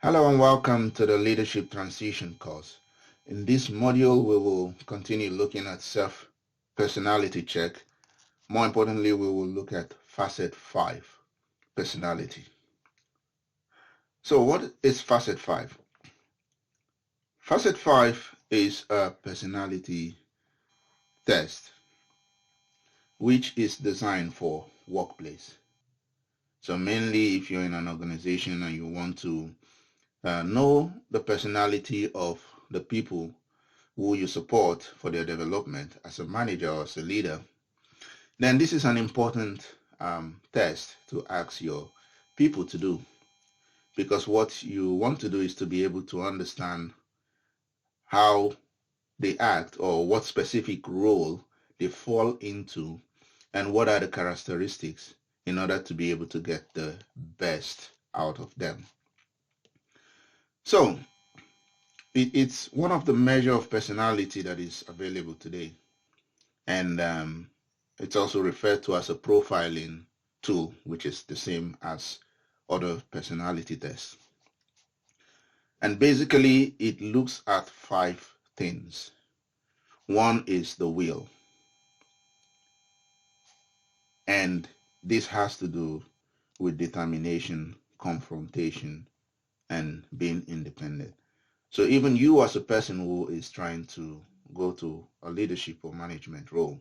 Hello and welcome to the Leadership Transition course. In this module, we will continue looking at self-personality check. More importantly, we will look at FACET5, personality. So what is FACET5? FACET5 is a personality test which is designed for workplace. So mainly if you're in an organization and you want to know the personality of the people who you support for their development as a manager or as a leader, then this is an important test to ask your people to do, because what you want to do is to be able to understand how they act or what specific role they fall into and what are the characteristics in order to be able to get the best out of them. So it's one of the measure of personality that is available today, and it's also referred to as a profiling tool, which is the same as other personality tests. And basically it looks at 5 things. One is the will, and this has to do with determination, confrontation, and being independent. So even you as a person who is trying to go to a leadership or management role,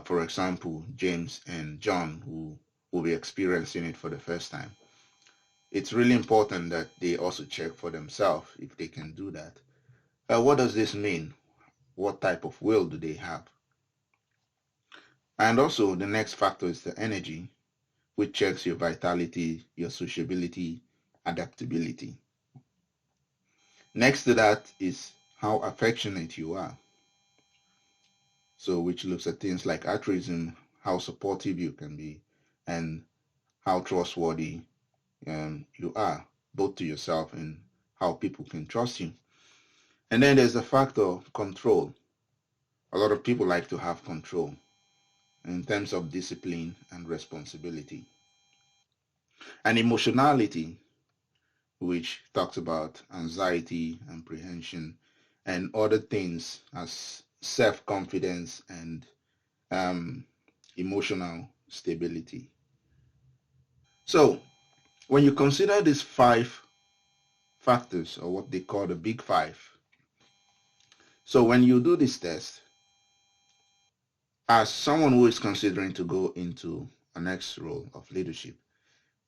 for example, James and John, who will be experiencing it for the first time, it's really important that they also check for themselves if they can do that. What does this mean? What type of will do they have? And also the next factor is the energy, which checks your vitality, your sociability, adaptability. Next to that is how affectionate you are. So which looks at things like altruism, how supportive you can be, and how trustworthy you are, both to yourself and how people can trust you. And then there's the factor of control. A lot of people like to have control in terms of discipline and responsibility. And emotionality, which talks about anxiety, apprehension, and other things as self-confidence and emotional stability. So when you consider these 5 factors, or what they call the big 5, so when you do this test, as someone who is considering to go into a next role of leadership,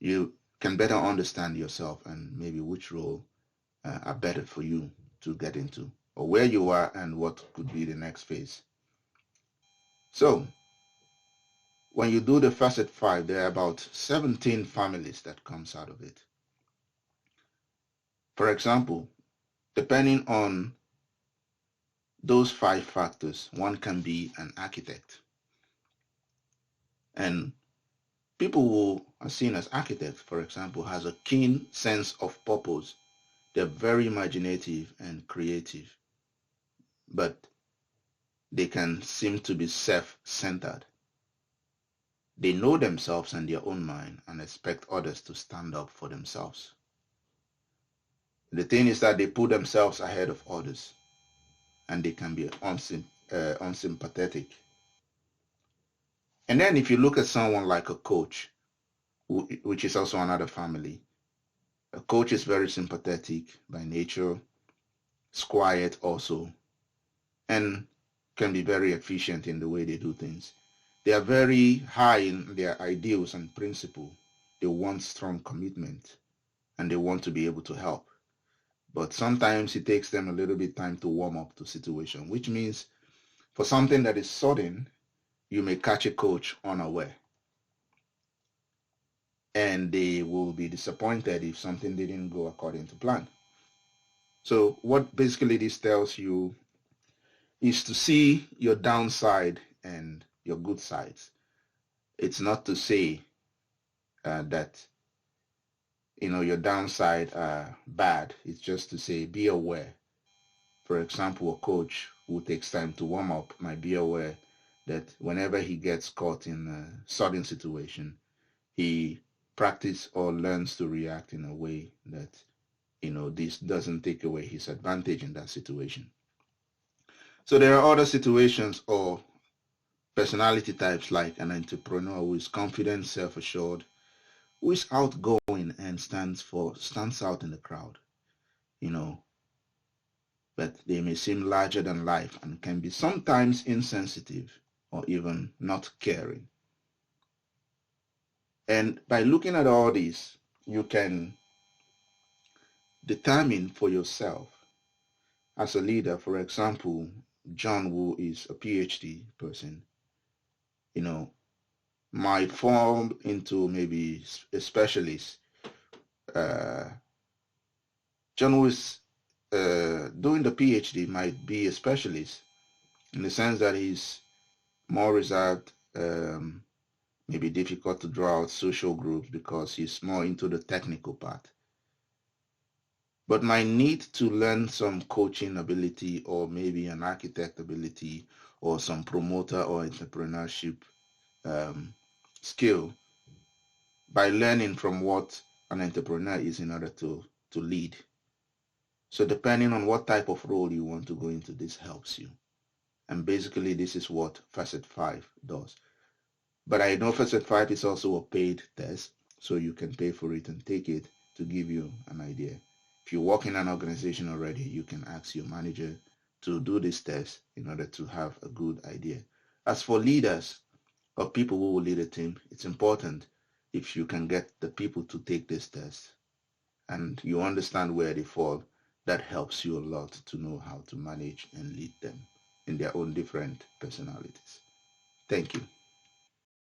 you can better understand yourself and maybe which role are better for you to get into, or where you are and what could be the next phase. So when you do the FACET5, there are about 17 families that comes out of it. For example, depending on those 5 factors, one can be an architect. And people who are seen as architects, for example, has a keen sense of purpose. They're very imaginative and creative, but they can seem to be self-centered. They know themselves and their own mind and expect others to stand up for themselves. The thing is that they put themselves ahead of others, and they can be unsympathetic. And then if you look at someone like a coach, which is also another family, a coach is very sympathetic by nature, is quiet also, and can be very efficient in the way they do things. They are very high in their ideals and principles. They want strong commitment, and they want to be able to help. But sometimes it takes them a little bit time to warm up to situation, which means for something that is sudden, you may catch a coach unaware. And they will be disappointed if something didn't go according to plan. So what basically this tells you is to see your downside and your good sides. It's not to say that your downside are bad. It's just to say be aware. For example, a coach who takes time to warm up might be aware that whenever he gets caught in a sudden situation, he practices or learns to react in a way that this doesn't take away his advantage in that situation. So there are other situations or personality types like an entrepreneur who is confident, self-assured, who is outgoing and stands out in the crowd, but they may seem larger than life and can be sometimes insensitive or even not caring. And by looking at all these, you can determine for yourself as a leader. For example, John, who is a PhD person, might form into maybe a specialist. John, who is doing the PhD, might be a specialist in the sense that he's more reserved, maybe difficult to draw out social groups because he's more into the technical part, but might need to learn some coaching ability or maybe an architect ability or some promoter or entrepreneurship skill by learning from what an entrepreneur is in order to lead. So depending on what type of role you want to go into, this helps you. And basically this is what FACET5 does. But I know FACET5 is also a paid test, so you can pay for it and take it to give you an idea. If you work in an organization already, you can ask your manager to do this test in order to have a good idea. As for leaders or people who will lead a team, it's important if you can get the people to take this test and you understand where they fall. That helps you a lot to know how to manage and lead them in their own different personalities. Thank you.